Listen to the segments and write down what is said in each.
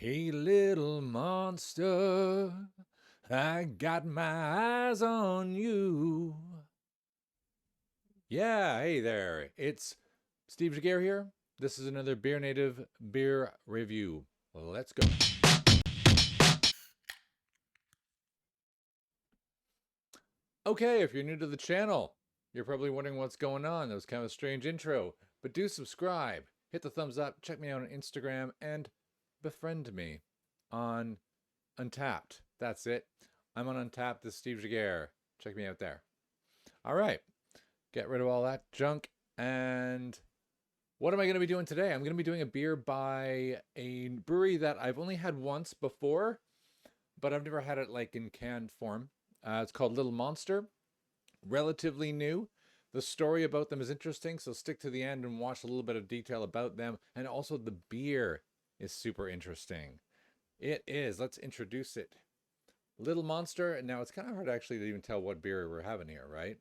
Hey, little monster, I got my eyes on you. Yeah, hey there. It's Steve Jaguar here. This is another BeerNative beer review. Let's go. Okay, if you're new to the channel, you're probably wondering what's going on. That was kind of a strange intro, but do subscribe, hit the thumbs up, check me out on Instagram, and befriend me on Untappd. That's it. I'm on Untappd. This is Steve Jaguar. Check me out there. All right. Get rid of all that junk. And what am I going to be doing today? I'm going to be doing a beer by a brewery that I've only had once before, but I've never had it like in canned form. It's called Little Monster. Relatively new. The story about them is interesting, so stick to the end and watch a little bit of detail about them. And also the beer is super interesting. It is. Let's introduce it. Little Monster. Now it's kind of hard actually to even tell what beer we're having here, right?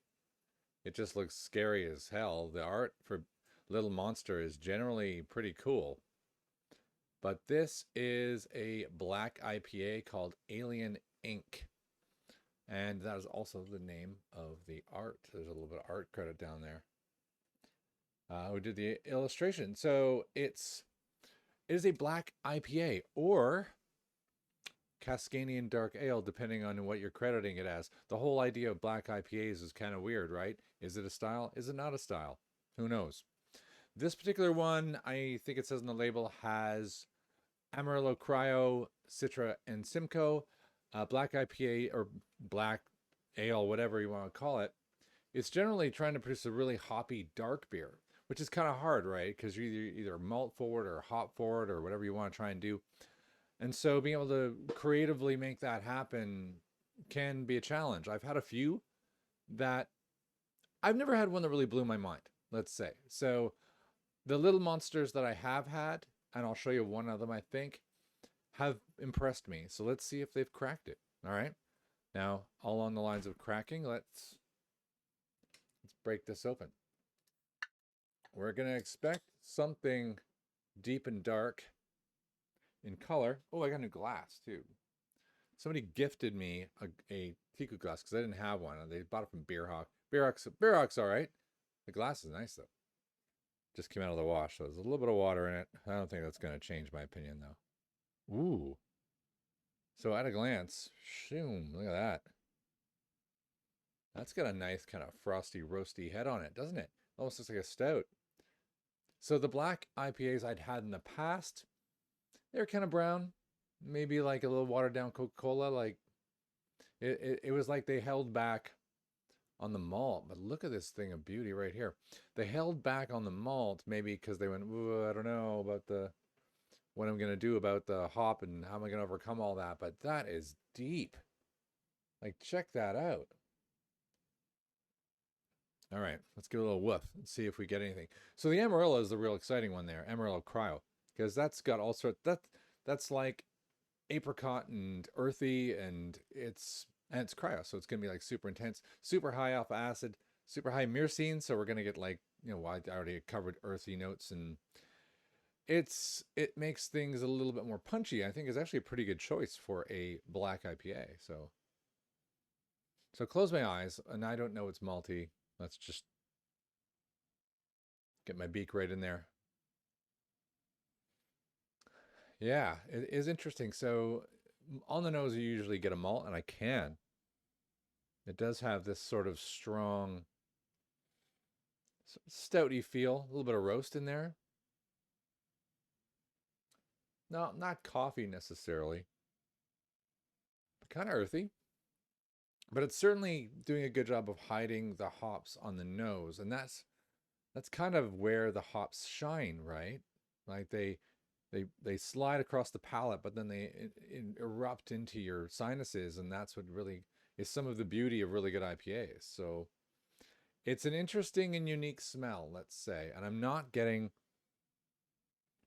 It just looks scary as hell. The art for Little Monster is generally pretty cool. But this is a black IPA called Alien Ink. And that is also the name of the art. There's a little bit of art credit down there. Who did the illustration? So it is a black IPA or Cascadian Dark Ale, depending on what you're crediting it as. The whole idea of black IPAs is kind of weird, right? Is it a style? Is it not a style? Who knows? This particular one, I think it says on the label, has Amarillo Cryo, Citra and Simcoe, black IPA or black ale, whatever you want to call it. It's generally trying to produce a really hoppy dark beer, which is kind of hard, right? Because you're either malt forward or hop forward or whatever you want to try and do. And so being able to creatively make that happen can be a challenge. I've had a few that I've never had one that really blew my mind, let's say. So the little monsters that I have had, and I'll show you one of them, I think, have impressed me. So let's see if they've cracked it. All right. Now, all on the lines of cracking, let's break this open. We're going to expect something deep and dark in color. Oh, I got a new glass too. Somebody gifted me a teak glass because I didn't have one. They bought it from Beerhawk. Beerhawk's all right. The glass is nice though. Just came out of the wash, so there's a little bit of water in it. I don't think that's going to change my opinion though. Ooh. So at a glance, shoom, look at that. That's got a nice kind of frosty, roasty head on it, doesn't it? Almost looks like a stout. So the black IPAs I'd had in the past, they're kind of brown, maybe like a little watered down Coca-Cola. Like it was like they held back on the malt. But look at this thing of beauty right here. They held back on the malt maybe because they went, ooh, I don't know about what I'm gonna do about the hop and how am I gonna overcome all that. But that is deep. Like check that out. All right, let's give it a little woof and see if we get anything. So the Amarillo is the real exciting one there, Amarillo Cryo, because that's got all sorts. That's like apricot and earthy, and it's cryo, so it's gonna be like super intense, super high alpha acid, super high myrcene. So we're gonna get like I already covered earthy notes, and it makes things a little bit more punchy. I think is actually a pretty good choice for a black IPA. So close my eyes, and I don't know it's malty. Let's just get my beak right in there. Yeah, it is interesting. So on the nose, you usually get a malt, and I can. It does have this sort of strong, stouty feel, a little bit of roast in there. No, not coffee necessarily, but kind of earthy. But it's certainly doing a good job of hiding the hops on the nose, and that's kind of where the hops shine, right? Like they slide across the palate, but then they erupt into your sinuses, and that's what really is some of the beauty of really good IPAs. So it's an interesting and unique smell, let's say, and I'm not getting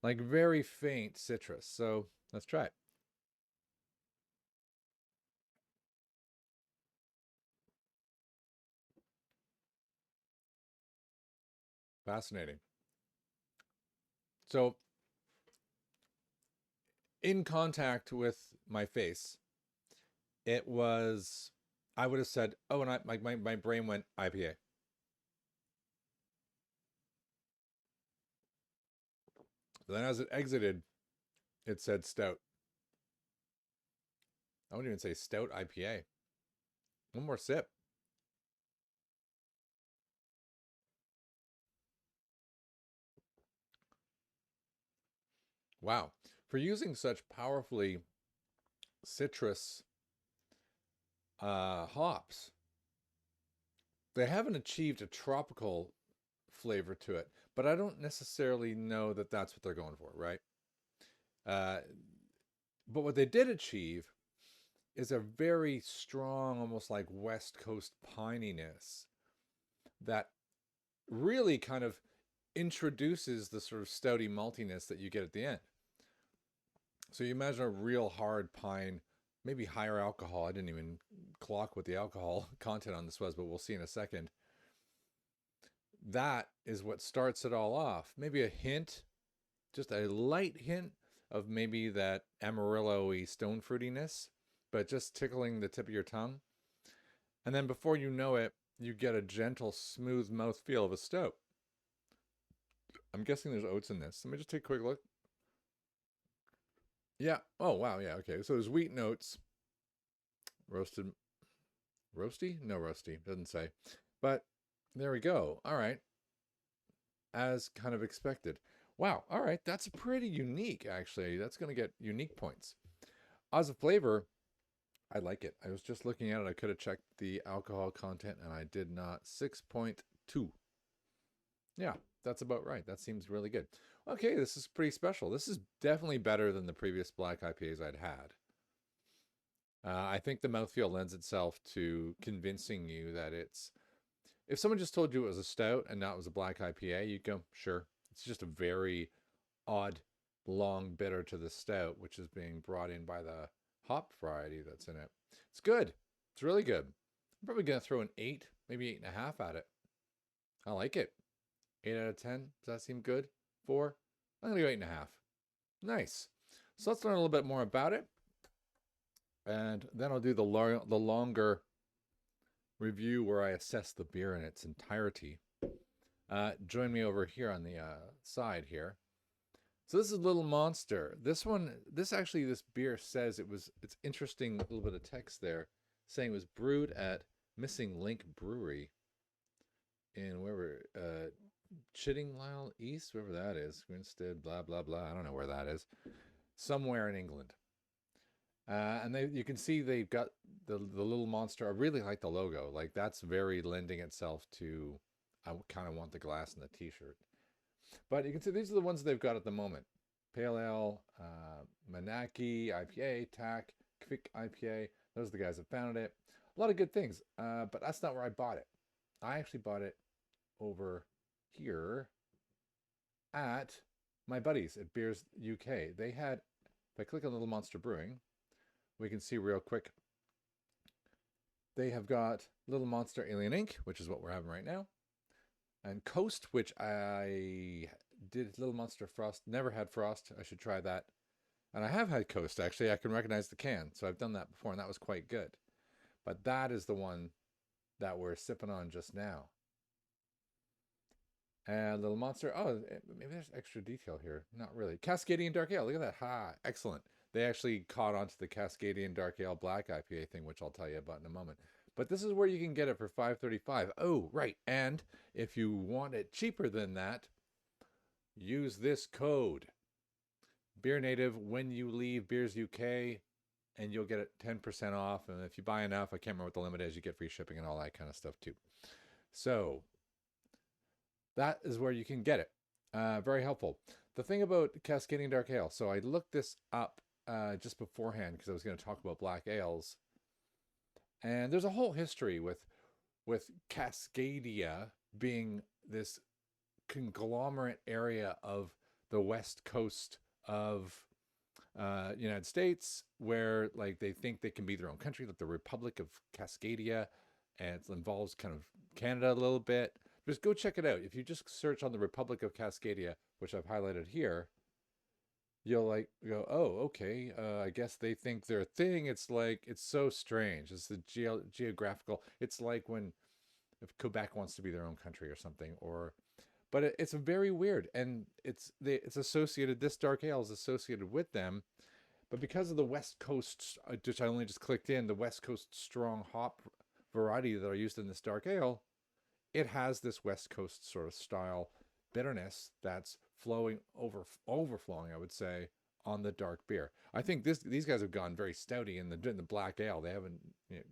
like very faint citrus. So let's try it. Fascinating. So in contact with my face, it was, I would have said, oh, and my brain went IPA. Then as it exited, it said stout. I wouldn't even say stout IPA. One more sip. Wow. For using such powerfully citrus hops, they haven't achieved a tropical flavor to it, but I don't necessarily know that that's what they're going for, right? But what they did achieve is a very strong, almost like West Coast pininess that really kind of introduces the sort of stouty maltiness that you get at the end. So you imagine a real hard pine, maybe higher alcohol. I didn't even clock what the alcohol content on this was, but we'll see in a second. That is what starts it all off. Maybe a hint, just a light hint of maybe that Amarillo-y stone fruitiness, but just tickling the tip of your tongue. And then before you know it, you get a gentle, smooth mouthfeel of a stout. I'm guessing there's oats in this. Let me just take a quick look. Yeah. Oh, wow. Yeah. Okay. So there's wheat notes. Roasted. Roasty? No, roasty. Doesn't say. But there we go. All right. As kind of expected. Wow. All right. That's pretty unique, actually. That's going to get unique points. As a flavor, I like it. I was just looking at it. I could have checked the alcohol content, and I did not. 6.2. Yeah, that's about right. That seems really good. Okay, this is pretty special. This is definitely better than the previous black IPAs I'd had. I think the mouthfeel lends itself to convincing you that it's... If someone just told you it was a stout and not it was a black IPA, you'd go, sure. It's just a very odd, long bitter to the stout, which is being brought in by the hop variety that's in it. It's good. It's really good. I'm probably going to throw an 8, maybe 8.5 at it. I like it. 8 out of 10. Does that seem good? 4? I'm going to go 8.5. Nice. So let's learn a little bit more about it. And then I'll do the longer review where I assess the beer in its entirety. Join me over here on the side here. So this is Little Monster. This beer says it's interesting, a little bit of text there, saying it was brewed at Missing Link Brewery in Chiddinglisle East, wherever that is. Grinstead, blah, blah, blah. I don't know where that is. Somewhere in England. And you can see they've got the Little Monster. I really like the logo. Like, that's very lending itself to, I kind of want the glass and the t-shirt. But you can see these are the ones they've got at the moment. Pale Ale, Manaki, IPA, TAC, Kvik IPA. Those are the guys that founded it. A lot of good things. But that's not where I bought it. I actually bought it over here at my buddies at Beers UK. They had, if I click on Little Monster Brewing, we can see real quick. They have got Little Monster Alien Inc., which is what we're having right now. And Coast, which I did Little Monster Frost. Never had Frost. I should try that. And I have had Coast, actually. I can recognize the can. So I've done that before, and that was quite good. But that is the one that we're sipping on just now. And Little Monster. Oh, maybe there's extra detail here. Not really. Cascadian Dark Ale. Look at that. Ha. Excellent. They actually caught on to the Cascadian Dark Ale Black IPA thing, which I'll tell you about in a moment. But this is where you can get it for $5.35. Oh, right. And if you want it cheaper than that, use this code. BeerNative when you leave Beers UK, and you'll get it 10% off. And if you buy enough, I can't remember what the limit is, you get free shipping and all that kind of stuff too. So that is where you can get it. Very helpful. The thing about Cascadian Dark Ale, so I looked this up just beforehand because I was going to talk about black ales. And there's a whole history with Cascadia being this conglomerate area of the west coast of United States, where like they think they can be their own country, like the Republic of Cascadia, and it involves kind of Canada a little bit. Just go check it out. If you just search on the Republic of Cascadia, which I've highlighted here, you'll like go, oh, okay. I guess they think their thing. It's like it's so strange. It's the geographical. It's like when if Quebec wants to be their own country or something, or but it's very weird, and it's associated. This dark ale is associated with them, but because of the West Coast, which I only just clicked in, the West Coast strong hop variety that are used in this dark ale, it has this West Coast sort of style bitterness that's overflowing, I would say, on the dark beer. I think these guys have gone very stouty in the black ale. They haven't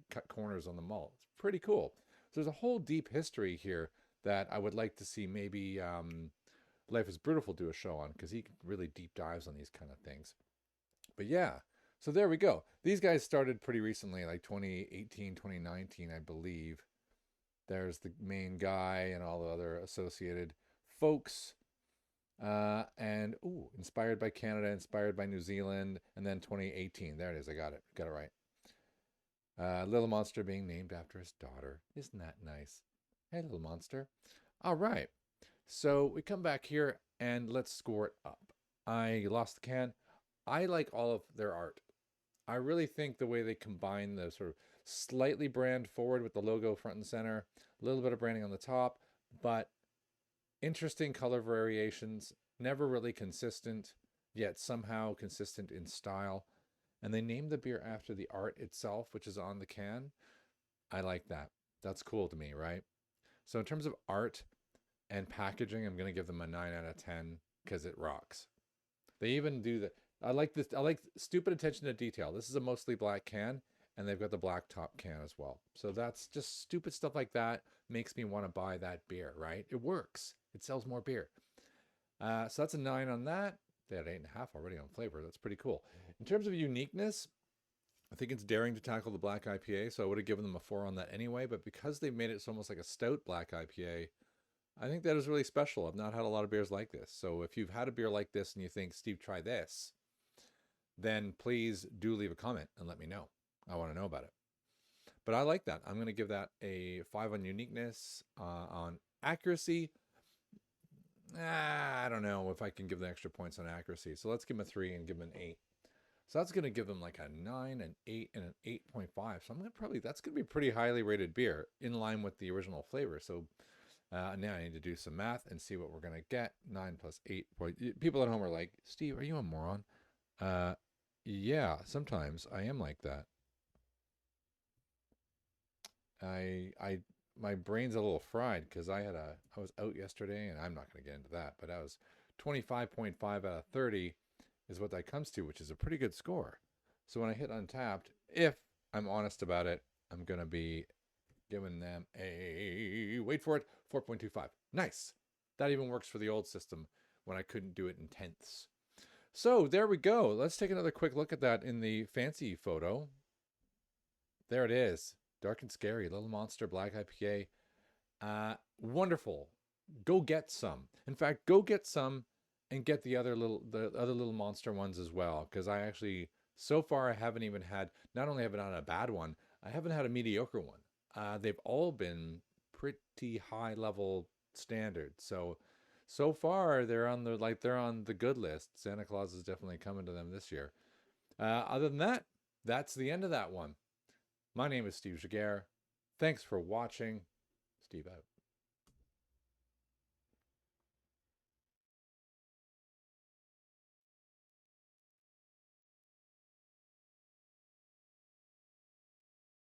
cut corners on the malt. It's pretty cool. So there's a whole deep history here that I would like to see maybe Life is Brutal do a show on, because he really deep dives on these kind of things. But yeah, so there we go. These guys started pretty recently, like 2018, 2019, I believe. There's the main guy and all the other associated folks. And inspired by Canada, inspired by New Zealand, and then 2018. There it is. I got it. Got it right. Little Monster being named after his daughter. Isn't that nice? Hey, Little Monster. All right. So we come back here and let's score it up. I lost the can. I like all of their art. I really think the way they combine the sort of slightly brand forward with the logo front and center, a little bit of branding on the top, but interesting color variations, never really consistent, yet somehow consistent in style. And they named the beer after the art itself, which is on the can. I like that. That's cool to me, right? So in terms of art and packaging, I'm going to give them a 9 out of 10 because it rocks. They even do the I like this. I like stupid attention to detail. This is a mostly black can, and they've got the black top can as well. So that's just stupid stuff like that makes me want to buy that beer, right? It works. It sells more beer. So that's a 9 on that. They had 8.5 already on flavor. That's pretty cool. In terms of uniqueness, I think it's daring to tackle the black IPA, so I would have given them a 4 on that anyway. But because they made it so almost like a stout black IPA, I think that is really special. I've not had a lot of beers like this. So if you've had a beer like this and you think, Steve, try this, then please do leave a comment and let me know. I want to know about it. But I like that. I'm going to give that a 5 on uniqueness. On accuracy, I don't know if I can give the extra points on accuracy. So let's give them a 3 and give them an 8. So that's going to give them like a 9, an 8, and an 8.5. So I'm going to that's going to be pretty highly rated beer in line with the original flavor. So now I need to do some math and see what we're going to get. 9 plus 8. People at home are like, Steve, are you a moron? Yeah, sometimes I am like that. My brain's a little fried because I was out yesterday, and I'm not going to get into that, but I was 25.5 out of 30 is what that comes to, which is a pretty good score. So when I hit Untappd, if I'm honest about it, I'm going to be giving them a, wait for it, 4.25. Nice. That even works for the old system when I couldn't do it in tenths. So there we go. Let's take another quick look at that in the fancy photo. There it is. Dark and Scary, Little Monster Black IPA. Wonderful. Go get some. In fact, go get some and get the other little monster ones as well. Because I actually, so far, I haven't even had, not only have I not had a bad one, I haven't had a mediocre one. They've all been pretty high level standard. So far they're on the good list. Santa Claus is definitely coming to them this year. Other than that, that's the end of that one. My name is Steve Jaguar. Thanks for watching. Steve out.